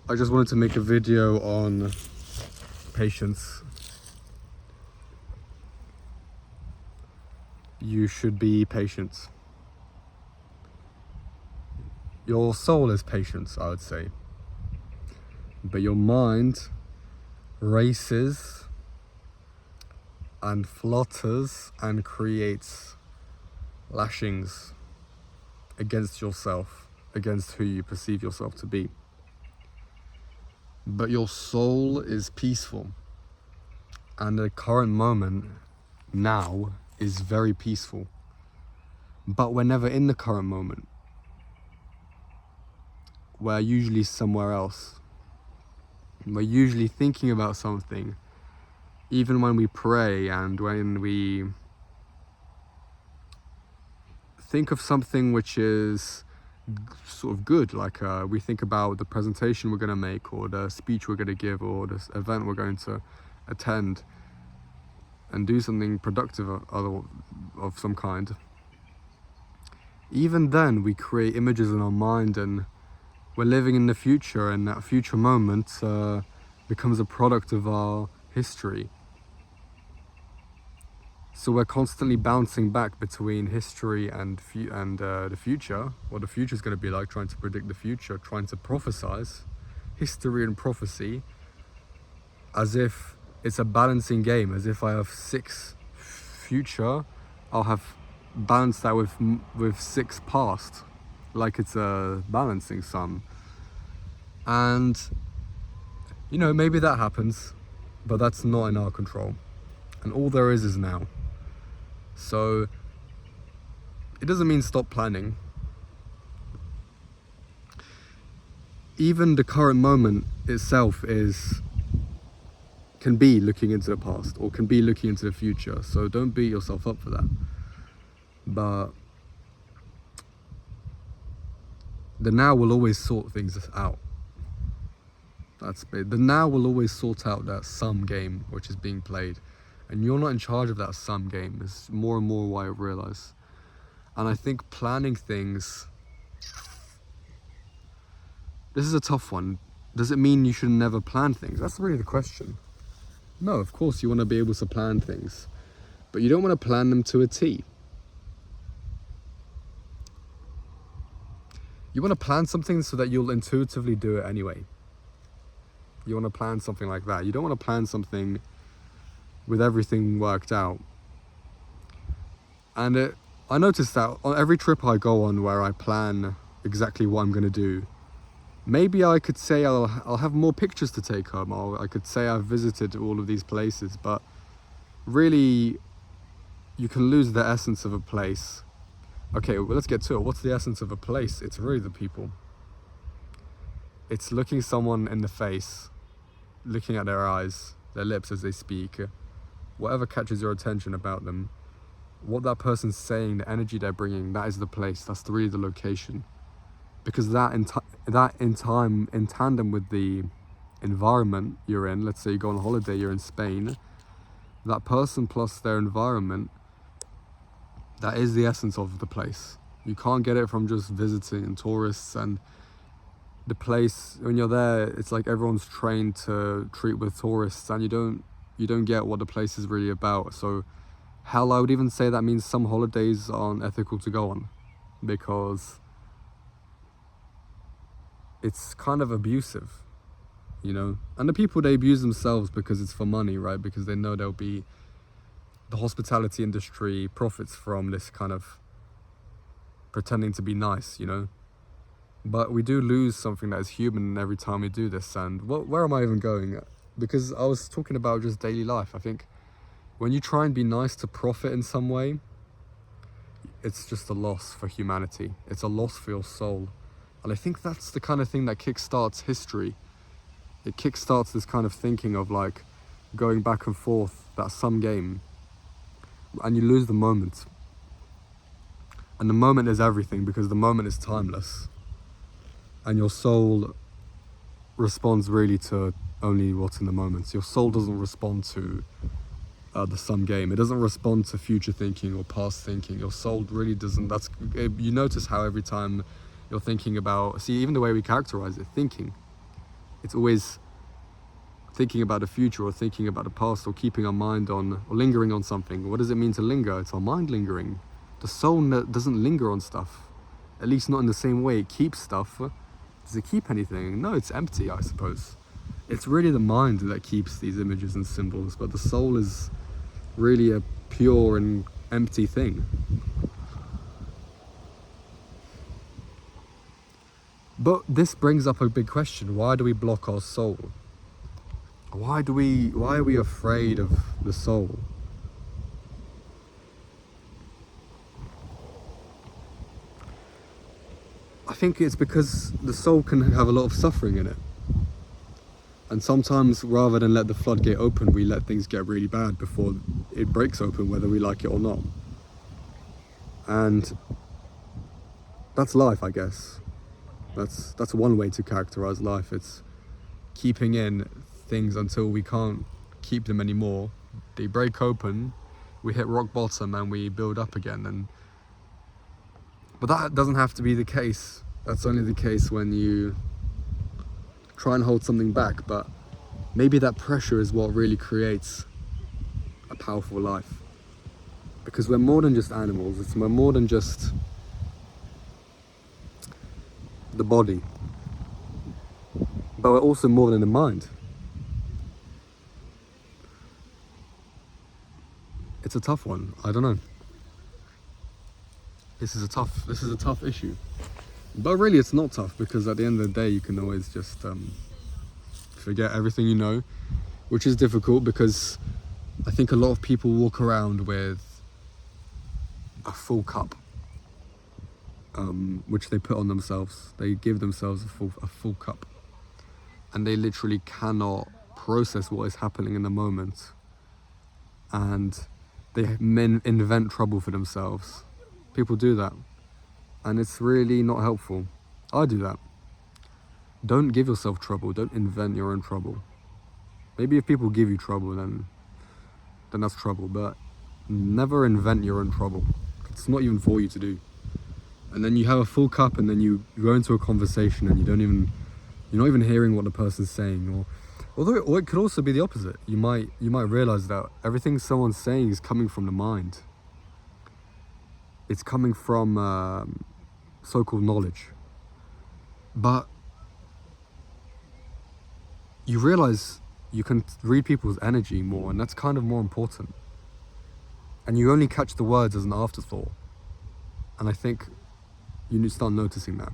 I just wanted to make a video on patience. You should be patient. Your soul is patience, I would say. But your mind races and flutters and creates lashings against yourself, against who you perceive yourself to be. But your soul is peaceful, and the current moment now is very peaceful. But we're never in the current moment. We're usually somewhere else. We're usually thinking about something, even when we pray and when we think of something which is sort of good, like we think about the presentation we're going to make, or the speech we're going to give, or this event we're going to attend, and do something productive of some kind. Even then, we create images in our mind, and we're living in the future, and that future moment becomes a product of our history. So we're constantly bouncing back between history and the future, what the future is going to be like, trying to predict the future, trying to prophesize, history and prophecy, as if it's a balancing game, as if I have 6 future, I'll have balanced that with 6 past, like it's a balancing sum. And, you know, maybe that happens, but that's not in our control. And all there is now. So it doesn't mean stop planning. Even the current moment itself can be looking into the past, or can be looking into the future. So don't beat yourself up for that. But the now will always sort things out. The now will always sort out that sum game which is being played. And you're not in charge of that sum game. It's more and more what I realize. And I think planning things, this is a tough one. Does it mean you should never plan things? That's really the question. No, of course you want to be able to plan things, but you don't want to plan them to a T. You want to plan something so that you'll intuitively do it anyway. You want to plan something like that. You don't want to plan something with everything worked out. And I noticed that on every trip I go on where I plan exactly what I'm going to do, maybe I could say I'll have more pictures to take home, or I could say I've visited all of these places, but really you can lose the essence of a place. Okay, well, let's get to it. What's the essence of a place? It's really the people. It's looking someone in the face, looking at their eyes, their lips as they speak, whatever catches your attention about them, what that person's saying, the energy they're bringing, that is the place. That's really the location. Because that in tandem with the environment you're in, let's say you go on holiday, you're in Spain, that person plus their environment, that is the essence of the place. You can't get it from just visiting and tourists. And the place, when you're there, it's like everyone's trained to treat with tourists, and you don't get what the place is really about. So hell, I would even say that means some holidays aren't ethical to go on, because it's kind of abusive, you know. And the people, they abuse themselves because it's for money, right? Because they know there'll be, the hospitality industry profits from this kind of pretending to be nice, you know. But we do lose something that is human every time we do this. And where am I even going? Because I was talking about just daily life. I think when you try and be nice to profit in some way, it's just a loss for humanity. It's a loss for your soul. And I think that's the kind of thing that kickstarts history. It kickstarts this kind of thinking of like going back and forth, that sum game. And you lose the moment. And the moment is everything, because the moment is timeless. And your soul responds really to only what's in the moment. Your soul doesn't respond to the sum game. It doesn't respond to future thinking or past thinking. Your soul really doesn't. You notice how every time you're thinking about, see, even the way we characterize it, thinking, It's always thinking about the future or thinking about the past or keeping our mind on or lingering on something. What does it mean to linger? It's our mind lingering. The soul doesn't linger on stuff, at least not in the same way it keeps stuff. Does it keep anything? No, it's empty, I suppose. It's really the mind that keeps these images and symbols, but the soul is really a pure and empty thing. But this brings up a big question. Why do we block our soul? Why are we afraid of the soul? I think it's because the soul can have a lot of suffering in it. And sometimes, rather than let the floodgate open, we let things get really bad before it breaks open, whether we like it or not. And that's life, I guess. That's one way to characterize life. It's keeping in things until we can't keep them anymore. They break open, we hit rock bottom, and we build up again. But that doesn't have to be the case. That's only the case when you try and hold something back. But maybe that pressure is what really creates a powerful life. Because we're more than just animals. We're more than just the body. But we're also more than the mind. It's a tough one. I don't know. This is a tough issue. But really it's not tough, because at the end of the day you can always just forget everything you know, which is difficult because I think a lot of people walk around with a full cup, which they put on themselves. They give themselves a full cup, and they literally cannot process what is happening in the moment, and they invent trouble for themselves. People do that, and it's really not helpful. I do that. Don't give yourself trouble. Don't invent your own trouble. Maybe if people give you trouble, then that's trouble, but never invent your own trouble. It's not even for you to do. And then you have a full cup, and then you go into a conversation and you're not even hearing what the person's saying, or it could also be the opposite. You might realize that everything someone's saying is coming from the mind. It's coming from so-called knowledge. But you realize you can read people's energy more, and that's kind of more important. And you only catch the words as an afterthought. And I think you need to start noticing that.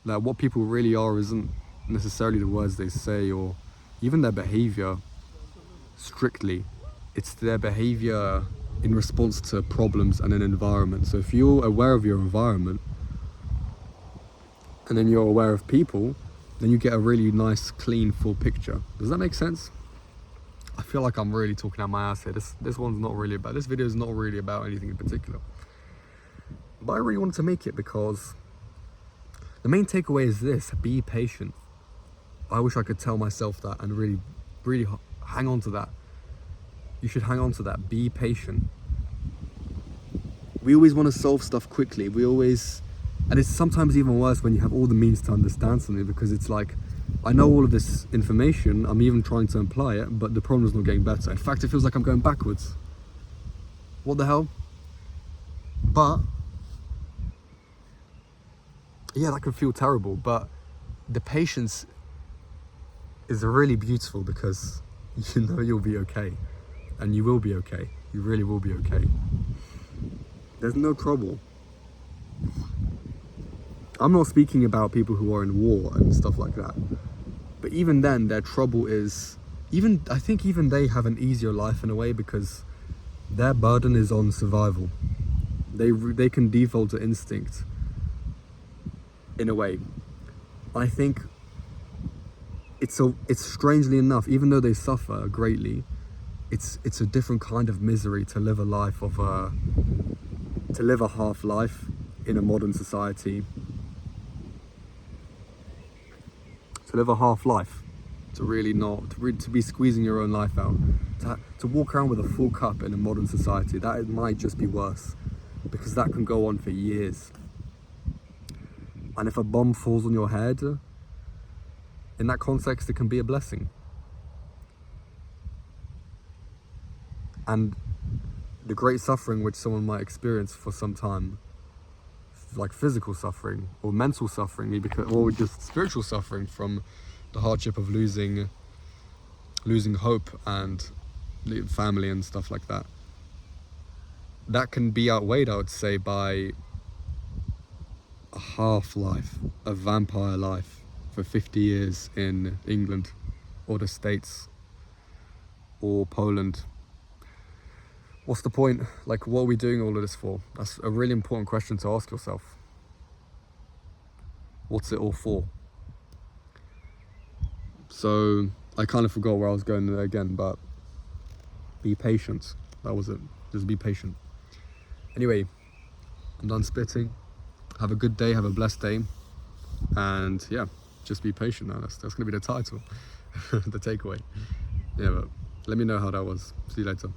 That what people really are isn't necessarily the words they say or even their behavior strictly. It's their behavior in response to problems and an environment. So if you're aware of your environment and then you're aware of people, then you get a really nice, clean, full picture. Does that make sense? I feel like I'm really talking out my ass here. This video is not really about anything in particular. But I really wanted to make it because the main takeaway is this: be patient. I wish I could tell myself that and really, really hang on to that. You should hang on to that. Be patient. We always want to solve stuff quickly. And it's sometimes even worse when you have all the means to understand something, because it's like, I know all of this information, I'm even trying to imply it, but the problem's not getting better. In fact, it feels like I'm going backwards. What the hell? But yeah, that can feel terrible, but the patience is really beautiful, because you know you'll be okay, and you will be okay. You really will be okay. There's no trouble. I'm not speaking about people who are in war and stuff like that, but even then their trouble is, I think even they have an easier life in a way, because their burden is on survival. They can default to instinct in a way. I think it's strangely enough, even though they suffer greatly, it's a different kind of misery to live a life of to live a half life in a modern society. To live a half life, to be squeezing your own life out, to walk around with a full cup in a modern society, that might just be worse, because that can go on for years. And if a bomb falls on your head in that context, it can be a blessing. And the great suffering which someone might experience for some time, like physical suffering or mental suffering, maybe, or just spiritual suffering from the hardship of losing hope and family and stuff like that, that can be outweighed, I would say, by a half-life, a vampire life for 50 years in England or the States or Poland. What's the point? Like, what are we doing all of this for? That's a really important question to ask yourself. What's it all for? So I kind of forgot where I was going there again, but be patient. That was it. Just be patient. Anyway, I'm done spitting. Have a good day, have a blessed day. And yeah, just be patient now. That's gonna be the title, the takeaway. Yeah, but let me know how that was. See you later.